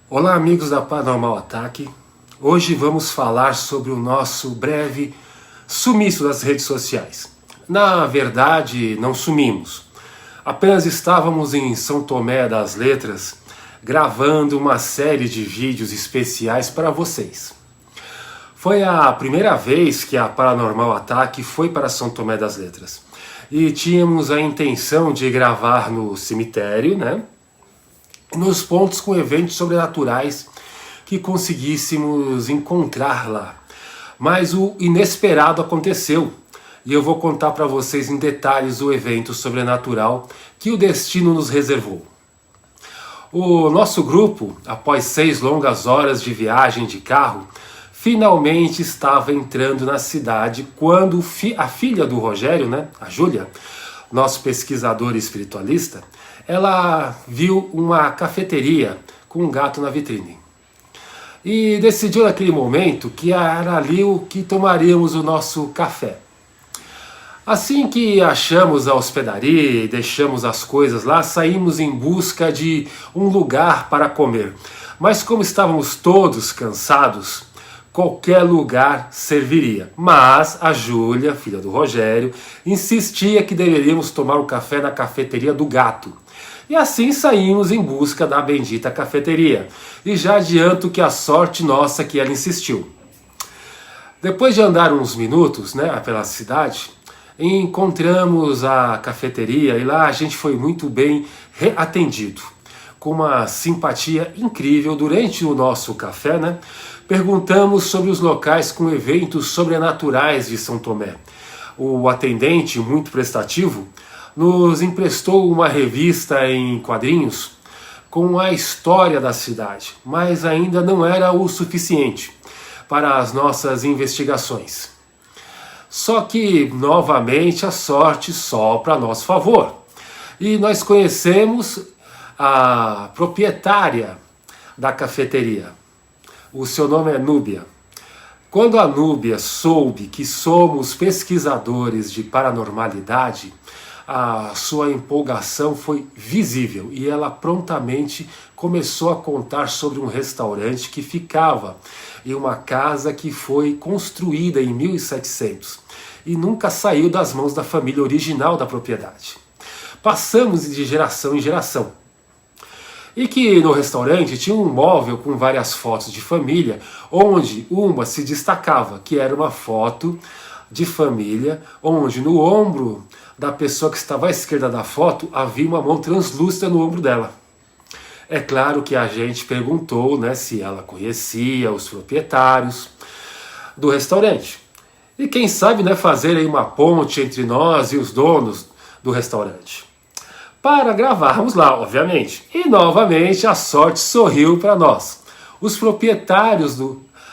Olá, amigos da Paranormal Ataque. Hoje vamos falar sobre o nosso breve sumiço das redes sociais. Na verdade, não sumimos. Apenas estávamos em São Tomé das Letras gravando uma série de vídeos especiais para vocês. Foi a primeira vez que a Paranormal Ataque foi para São Tomé das Letras. E tínhamos a intenção de gravar no cemitério, né? Nos pontos com eventos sobrenaturais que conseguíssemos encontrar lá. Mas o inesperado aconteceu e eu vou contar para vocês em detalhes o evento sobrenatural que o destino nos reservou. O nosso grupo, após 6 longas horas de viagem de carro, finalmente estava entrando na cidade quando a filha do Rogério, né, a Júlia, nosso pesquisador espiritualista, ela viu uma cafeteria com um gato na vitrine. E decidiu naquele momento que era ali o que tomaríamos o nosso café. Assim que achamos a hospedaria e deixamos as coisas lá, saímos em busca de um lugar para comer. Mas como estávamos todos cansados, qualquer lugar serviria. Mas a Júlia, filha do Rogério, insistia que deveríamos tomar o café na cafeteria do gato. E assim saímos em busca da bendita cafeteria. E já adianto que a sorte nossa que ela insistiu. Depois de andar uns minutos, né, pela cidade, encontramos a cafeteria e lá a gente foi muito bem atendido. Com uma simpatia incrível durante o nosso café, né? Perguntamos sobre os locais com eventos sobrenaturais de São Tomé. O atendente, muito prestativo, nos emprestou uma revista em quadrinhos com a história da cidade, mas ainda não era o suficiente para as nossas investigações. Só que, novamente, a sorte sopra a nosso favor. E nós conhecemos a proprietária da cafeteria. O seu nome é Núbia. Quando a Núbia soube que somos pesquisadores de paranormalidade, a sua empolgação foi visível e ela prontamente começou a contar sobre um restaurante que ficava em uma casa que foi construída em 1700 e nunca saiu das mãos da família original da propriedade. Passamos de geração em geração. E que no restaurante tinha um móvel com várias fotos de família, onde uma se destacava, que era uma foto de família, onde no ombro da pessoa que estava à esquerda da foto havia uma mão translúcida no ombro dela. É claro que a gente perguntou, né, se ela conhecia os proprietários do restaurante. E quem sabe, né, fazer aí uma ponte entre nós e os donos do restaurante. Para gravarmos lá, obviamente. E novamente a sorte sorriu para nós. Os proprietários,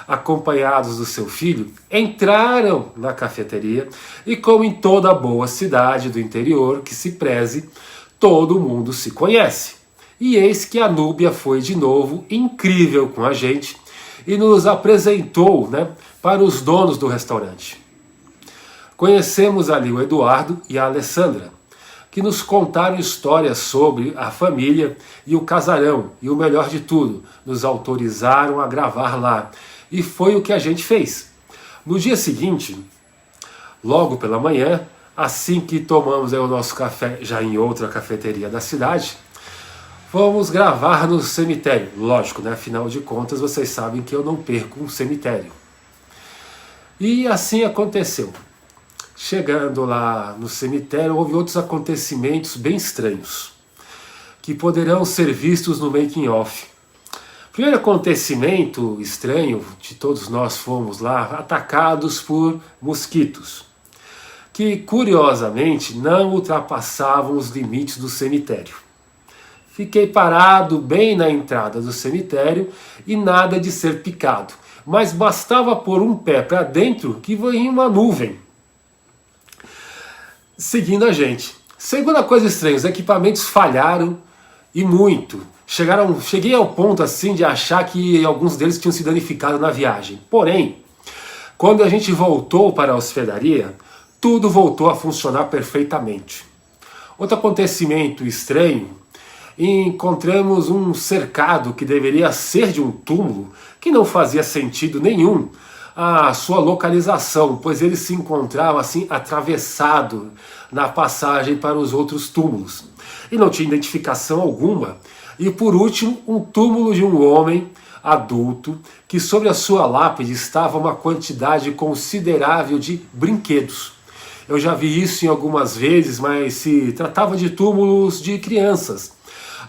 acompanhados do seu filho, entraram na cafeteria e, como em toda boa cidade do interior que se preze, todo mundo se conhece. E eis que a Núbia foi de novo incrível com a gente e nos apresentou, né, para os donos do restaurante. Conhecemos ali o Eduardo e a Alessandra, que nos contaram histórias sobre a família e o casarão, e o melhor de tudo, nos autorizaram a gravar lá. E foi o que a gente fez. No dia seguinte, logo pela manhã, assim que tomamos o nosso café já em outra cafeteria da cidade, fomos gravar no cemitério. Lógico, né? Afinal de contas, vocês sabem que eu não perco um cemitério. E assim aconteceu. Chegando lá no cemitério, houve outros acontecimentos bem estranhos, que poderão ser vistos no making of. Primeiro acontecimento estranho, de todos nós fomos lá, atacados por mosquitos, que curiosamente não ultrapassavam os limites do cemitério. Fiquei parado bem na entrada do cemitério e nada de ser picado, mas bastava pôr um pé para dentro que vinha uma nuvem seguindo a gente. Segunda coisa estranha, os equipamentos falharam e muito. Cheguei ao ponto assim de achar que alguns deles tinham se danificado na viagem. Porém, quando a gente voltou para a hospedaria, tudo voltou a funcionar perfeitamente. Outro acontecimento estranho e encontramos um cercado que deveria ser de um túmulo, que não fazia sentido nenhum a sua localização, pois ele se encontrava assim atravessado na passagem para os outros túmulos. E não tinha identificação alguma. E por último, um túmulo de um homem adulto, que sobre a sua lápide estava uma quantidade considerável de brinquedos. Eu já vi isso em algumas vezes, mas se tratava de túmulos de crianças,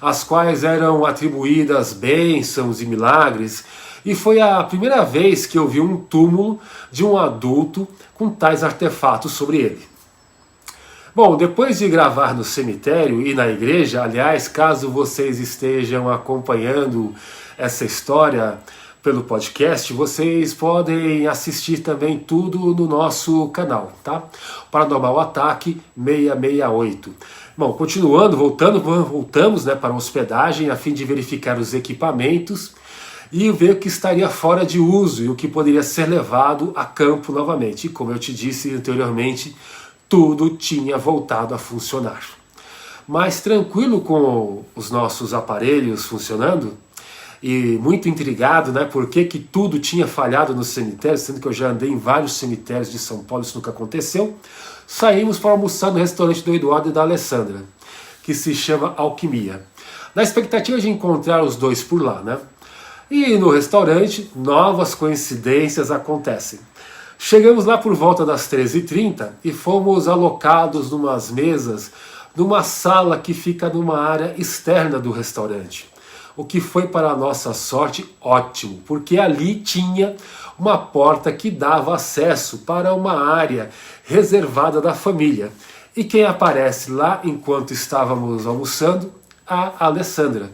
às quais eram atribuídas bênçãos e milagres, e foi a primeira vez que eu vi um túmulo de um adulto com tais artefatos sobre ele. Bom, depois de gravar no cemitério e na igreja, aliás, caso vocês estejam acompanhando essa história pelo podcast, vocês podem assistir também tudo no nosso canal, tá? Paranormal Ataque 668. Bom, continuando, voltamos, né, para a hospedagem a fim de verificar os equipamentos e ver o que estaria fora de uso e o que poderia ser levado a campo novamente. E como eu te disse anteriormente, tudo tinha voltado a funcionar. Mas tranquilo com os nossos aparelhos funcionando, e muito intrigado, né, por que tudo tinha falhado no cemitério, sendo que eu já andei em vários cemitérios de São Paulo, isso nunca aconteceu, saímos para almoçar no restaurante do Eduardo e da Alessandra, que se chama Alquimia, na expectativa de encontrar os dois por lá, né? E no restaurante, novas coincidências acontecem. Chegamos lá por volta das 13h30 e fomos alocados numas mesas, numa sala que fica numa área externa do restaurante. O que foi, para a nossa sorte, ótimo, porque ali tinha uma porta que dava acesso para uma área reservada da família. E quem aparece lá enquanto estávamos almoçando? A Alessandra,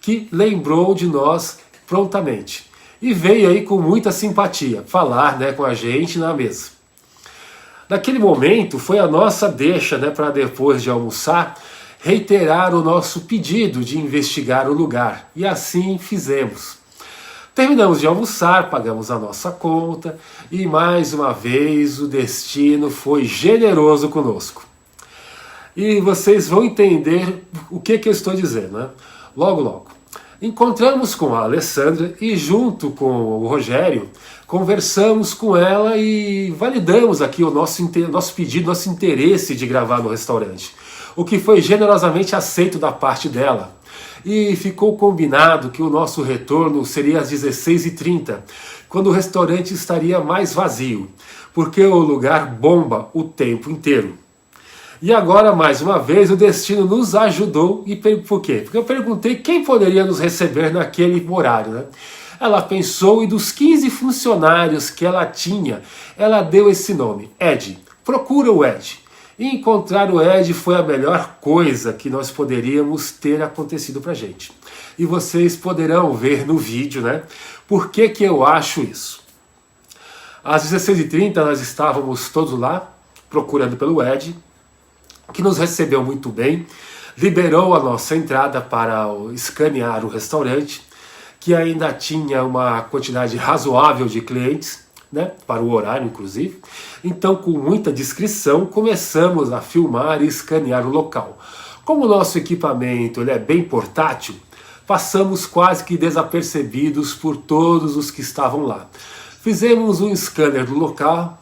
que lembrou de nós prontamente. E veio aí com muita simpatia falar, né, com a gente na mesa. Naquele momento foi a nossa deixa, né, para depois de almoçar, reiterar o nosso pedido de investigar o lugar, e assim fizemos. Terminamos de almoçar, pagamos a nossa conta, e mais uma vez o destino foi generoso conosco. E vocês vão entender o que eu estou dizendo, né? Logo, logo. Encontramos com a Alessandra e junto com o Rogério, conversamos com ela e validamos aqui o nosso pedido, nosso interesse de gravar no restaurante, o que foi generosamente aceito da parte dela. E ficou combinado que o nosso retorno seria às 16h30, quando o restaurante estaria mais vazio, porque o lugar bomba o tempo inteiro. E agora, mais uma vez, o destino nos ajudou. E por quê? Porque eu perguntei quem poderia nos receber naquele horário, né? Ela pensou e dos 15 funcionários que ela tinha, ela deu esse nome, Ed. Procura o Ed. E encontrar o Ed foi a melhor coisa que nós poderíamos ter acontecido pra gente. E vocês poderão ver no vídeo, né? Por que eu acho isso? Às 16h30 nós estávamos todos lá, procurando pelo Ed, que nos recebeu muito bem, liberou a nossa entrada para escanear o restaurante, que ainda tinha uma quantidade razoável de clientes, né, para o horário inclusive. Então, com muita discrição, começamos a filmar e escanear o local. Como o nosso equipamento ele é bem portátil, passamos quase que desapercebidos por todos os que estavam lá. Fizemos um scanner do lugar,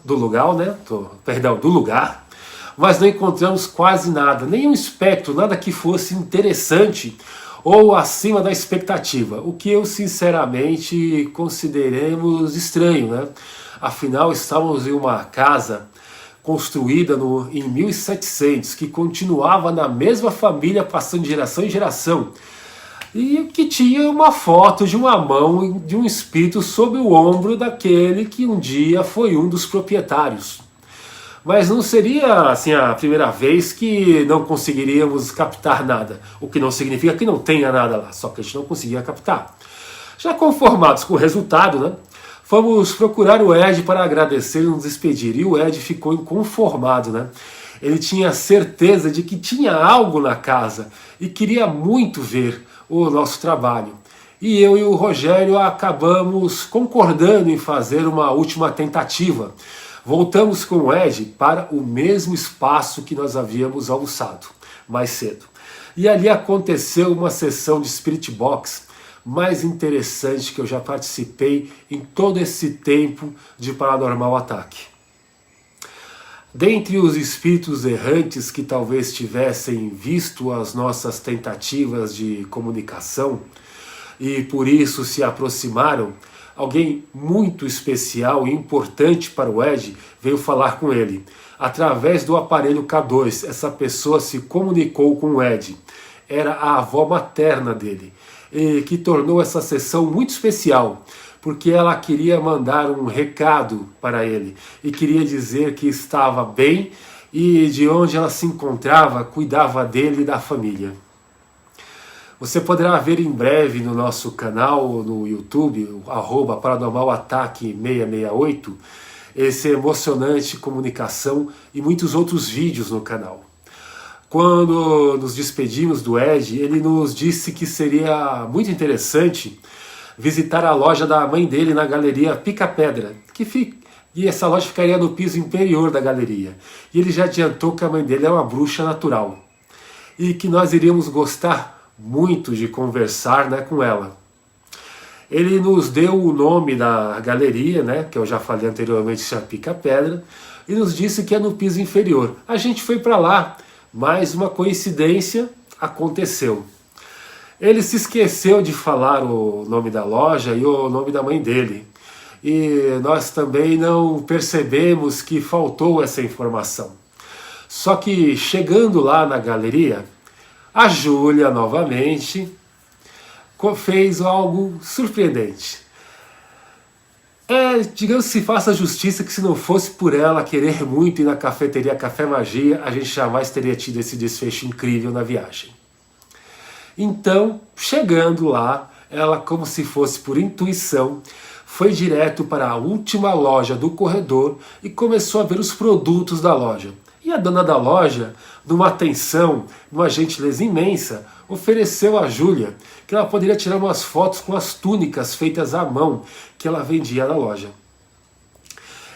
mas não encontramos quase nada, nenhum espectro, nada que fosse interessante ou acima da expectativa, o que eu sinceramente consideremos estranho, né? Afinal, estávamos em uma casa construída em 1700, que continuava na mesma família, passando de geração em geração, e que tinha uma foto de uma mão de um espírito sob o ombro daquele que um dia foi um dos proprietários. Mas não seria assim a primeira vez que não conseguiríamos captar nada, o que não significa que não tenha nada lá, só que a gente não conseguia captar. Já conformados com o resultado, né, fomos procurar o Ed para agradecer e nos despedir, e o Ed ficou inconformado, né? Ele tinha certeza de que tinha algo na casa e queria muito ver o nosso trabalho. E eu e o Rogério acabamos concordando em fazer uma última tentativa. Voltamos com o Ed para o mesmo espaço que nós havíamos almoçado mais cedo. E ali aconteceu uma sessão de Spirit Box mais interessante que eu já participei em todo esse tempo de Paranormal Ataque. Dentre os espíritos errantes que talvez tivessem visto as nossas tentativas de comunicação e por isso se aproximaram, alguém muito especial e importante para o Ed veio falar com ele. Através do aparelho K2, essa pessoa se comunicou com o Ed. Era a avó materna dele, e que tornou essa sessão muito especial, porque ela queria mandar um recado para ele e queria dizer que estava bem e de onde ela se encontrava, cuidava dele e da família. Você poderá ver em breve no nosso canal no YouTube, @paranormalataque668, essa emocionante comunicação e muitos outros vídeos no canal. Quando nos despedimos do Ed, ele nos disse que seria muito interessante visitar a loja da mãe dele na galeria Pica Pedra, e essa loja ficaria no piso inferior da galeria. E ele já adiantou que a mãe dele é uma bruxa natural e que nós iríamos gostar muito de conversar, né, com ela. Ele nos deu o nome da galeria, né, que eu já falei anteriormente, se a Pica Pedra, e nos disse que é no piso inferior. A gente foi para lá, mas uma coincidência aconteceu. Ele se esqueceu de falar o nome da loja e o nome da mãe dele. E nós também não percebemos que faltou essa informação. Só que chegando lá na galeria, a Júlia novamente fez algo surpreendente. Digamos que se faça justiça que se não fosse por ela querer muito ir na cafeteria Café Magia, a gente jamais teria tido esse desfecho incrível na viagem. Então, chegando lá, ela, como se fosse por intuição, foi direto para a última loja do corredor e começou a ver os produtos da loja. E a dona da loja, numa atenção, numa gentileza imensa, ofereceu a Júlia que ela poderia tirar umas fotos com as túnicas feitas à mão que ela vendia na loja.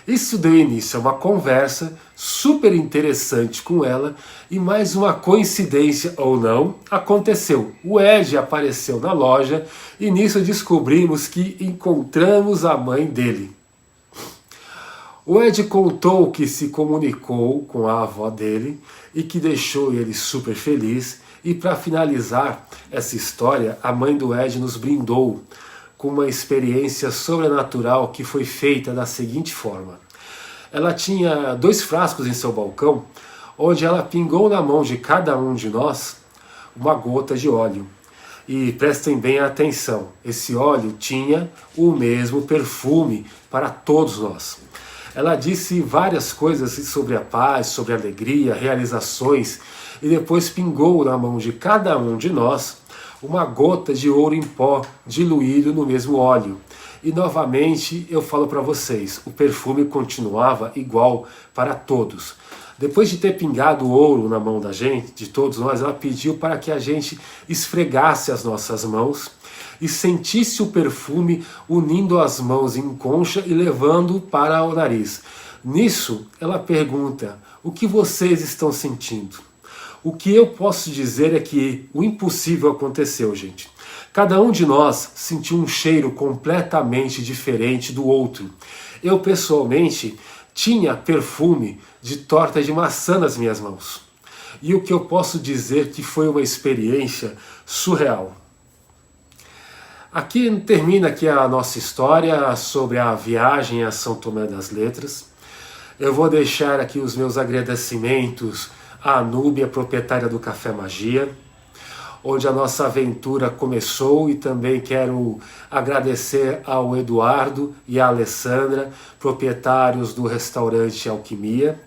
Isso deu início a uma conversa super interessante com ela e mais uma coincidência ou não aconteceu. O Ed apareceu na loja e nisso descobrimos que encontramos a mãe dele. O Ed contou que se comunicou com a avó dele e que deixou ele super feliz. E para finalizar essa história, a mãe do Ed nos brindou com uma experiência sobrenatural que foi feita da seguinte forma. Ela tinha 2 frascos em seu balcão, onde ela pingou na mão de cada um de nós uma gota de óleo. E prestem bem atenção, esse óleo tinha o mesmo perfume para todos nós. Ela disse várias coisas sobre a paz, sobre a alegria, realizações, e depois pingou na mão de cada um de nós uma gota de ouro em pó diluído no mesmo óleo. E novamente eu falo para vocês, o perfume continuava igual para todos. Depois de ter pingado ouro na mão da gente, de todos nós, ela pediu para que a gente esfregasse as nossas mãos e sentisse o perfume unindo as mãos em concha e levando para o nariz. Nisso, ela pergunta, o que vocês estão sentindo? O que eu posso dizer é que o impossível aconteceu, gente. Cada um de nós sentiu um cheiro completamente diferente do outro. Eu, pessoalmente, tinha perfume de torta de maçã nas minhas mãos. E o que eu posso dizer que foi uma experiência surreal. Aqui termina aqui a nossa história sobre a viagem a São Tomé das Letras. Eu vou deixar aqui os meus agradecimentos à Núbia, proprietária do Café Magia, onde a nossa aventura começou, e também quero agradecer ao Eduardo e à Alessandra, proprietários do restaurante Alquimia,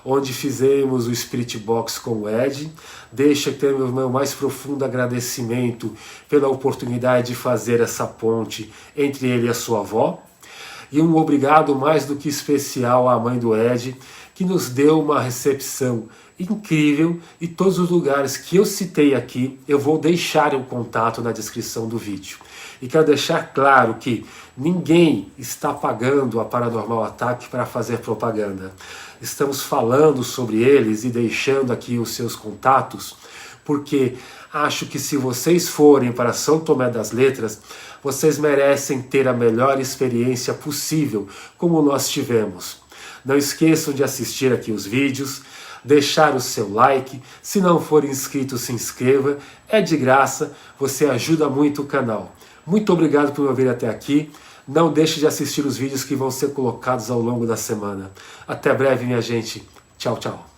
onde fizemos o Spirit Box com o Ed. Deixa aqui o meu mais profundo agradecimento pela oportunidade de fazer essa ponte entre ele e a sua avó. E um obrigado mais do que especial à mãe do Ed, que nos deu uma recepção incrível, e todos os lugares que eu citei aqui, eu vou deixar o contato na descrição do vídeo. E quero deixar claro que ninguém está pagando a Paranormal Ataque para fazer propaganda. Estamos falando sobre eles e deixando aqui os seus contatos, porque acho que se vocês forem para São Tomé das Letras, vocês merecem ter a melhor experiência possível, como nós tivemos. Não esqueçam de assistir aqui os vídeos, deixar o seu like, se não for inscrito, se inscreva, é de graça, você ajuda muito o canal. Muito obrigado por me ouvir até aqui, não deixe de assistir os vídeos que vão ser colocados ao longo da semana. Até breve, minha gente. Tchau, tchau.